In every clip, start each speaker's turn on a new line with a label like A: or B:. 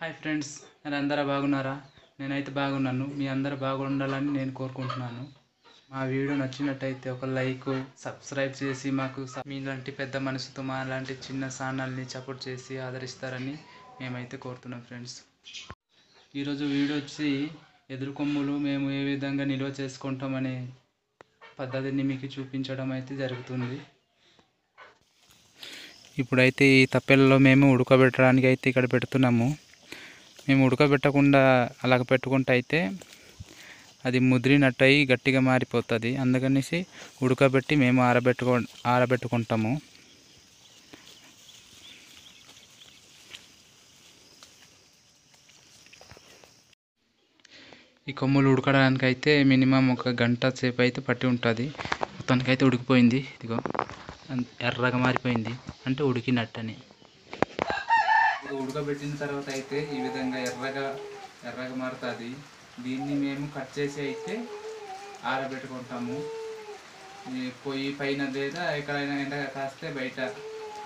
A: Hi friends, మీరు అందరూ బాగున్నారా? నేనైతే బాగున్నాను. మీ అందరూ బాగుండాలని నేను కోరుకుంటున్నాను. మా వీడియో నచ్చినట్టయితే ఒక లైక్, సబ్స్క్రైబ్ చేసి మాకు మీలాంటి పెద్ద మనసుతో మా లాంటి చిన్న ఛానల్ని సపోర్ట్ చేసి ఆదరిస్తారని మేమైతే కోరుతున్నాం ఫ్రెండ్స్. ఈరోజు వీడియో వచ్చి ఎదురు కొమ్ములు మేము ఏ విధంగా నిల్వ చేసుకుంటామనే పద్ధతిని మీకు చూపించడం అయితే జరుగుతుంది. ఇప్పుడైతే ఈ తప్పెలలో మేము ఉడకబెట్టడానికి అయితే ఇక్కడ పెడుతున్నాము. మేము ఉడకబెట్టకుండా అలాగ పెట్టుకుంటే అయితే అది ముదిరినట్టు అయి గట్టిగా మారిపోతుంది. అందుకనేసి ఉడకబెట్టి మేము ఆరబెట్టుకుంటాము. ఈ కొమ్ములు ఉడకడానికి అయితే మినిమం 1 గంట సేపు అయితే పట్టి ఉంటుంది. మొత్తానికైతే ఉడికిపోయింది. ఇదిగో ఎర్రగా మారిపోయింది అంటే ఉడికినట్టని. ఉడకబెట్టిన తర్వాత అయితే ఈ విధంగా ఎర్రగా మారుతుంది. దీన్ని మేము కట్ చేసి అయితే ఆరబెట్టుకుంటాము. పొయ్యి పైన లేదా ఎక్కడైనా ఎండ కాస్తే బయట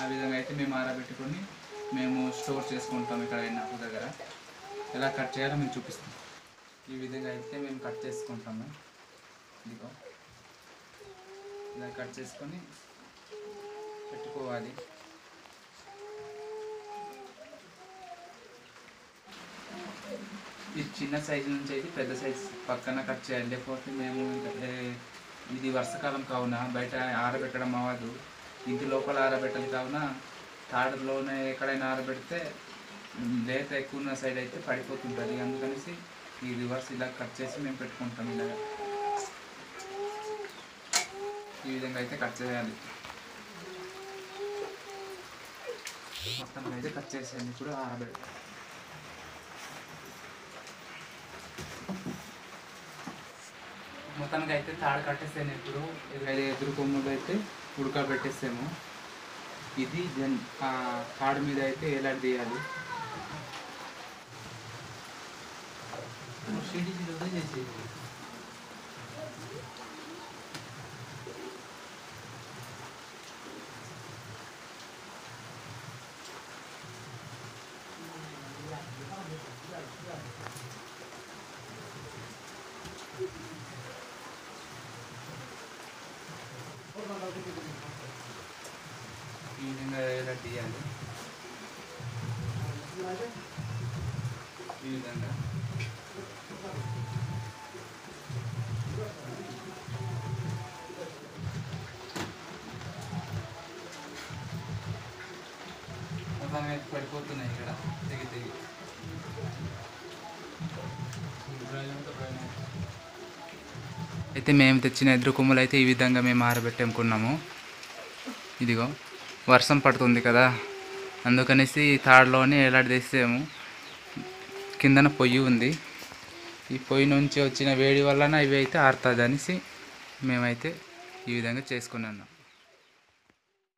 A: ఆ విధంగా అయితే మేము ఆరబెట్టుకొని మేము స్టోర్ చేసుకుంటాం. ఎక్కడైనా ఒక దగ్గర ఎలా కట్ చేయాలో మేము చూపిస్తాం. ఈ విధంగా అయితే మేము కట్ చేసుకుంటాము. ఇదిగో ఇలా కట్ చేసుకొని పెట్టుకోవాలి. ఇది చిన్న సైజు నుంచి అయితే పెద్ద సైజు పక్కన కట్ చేయాలి. లేకపోతే మేము ఇది వర్షాకాలం కావున బయట ఆరబెట్టడం అవ్వదు. ఇంటి లోపల ఆరబెట్టాలి కావున తాడులోనే ఎక్కడైనా ఆరబెడితే లేత ఎక్కువ ఉన్న సైడ్ అయితే పడిపోతుంటుంది. అందుకనేసి ఈ రివర్స్ ఇలా కట్ చేసి మేము పెట్టుకుంటాం. ఇలా ఈ విధంగా అయితే కట్ చేయాలి. మొత్తం అయితే కట్ చేసేయండి. ఇప్పుడు ఆరబెట్టాలి. మొత్తానికి అయితే తాడు కట్టేసాను. ఇప్పుడు ఎదురు కొమ్ములు అయితే ఉడకబెట్టేసాము. ఇది తాడు మీద అయితే ఎలాడదీయాలి. చేసి ఈ విధంగా ఎలా తీయాలి. ఈ విధంగా మొత్తం పడిపోతున్నాయి ఇక్కడ తెగి అయితే మేము తెచ్చిన ఎదురు కొమ్ములు అయితే ఈ విధంగా మేము ఆరబెట్టుకున్నాము. ఇదిగో వర్షం పడుతుంది కదా, అందుకనేసి తాడులోనే ఎలాడదీసాము. కిందన పొయ్యి ఉంది. ఈ పొయ్యి నుంచి వచ్చిన వేడి వలన ఇవి అయితే ఆరుతుంది అనేసి మేమైతే ఈ విధంగా చేసుకున్నాం.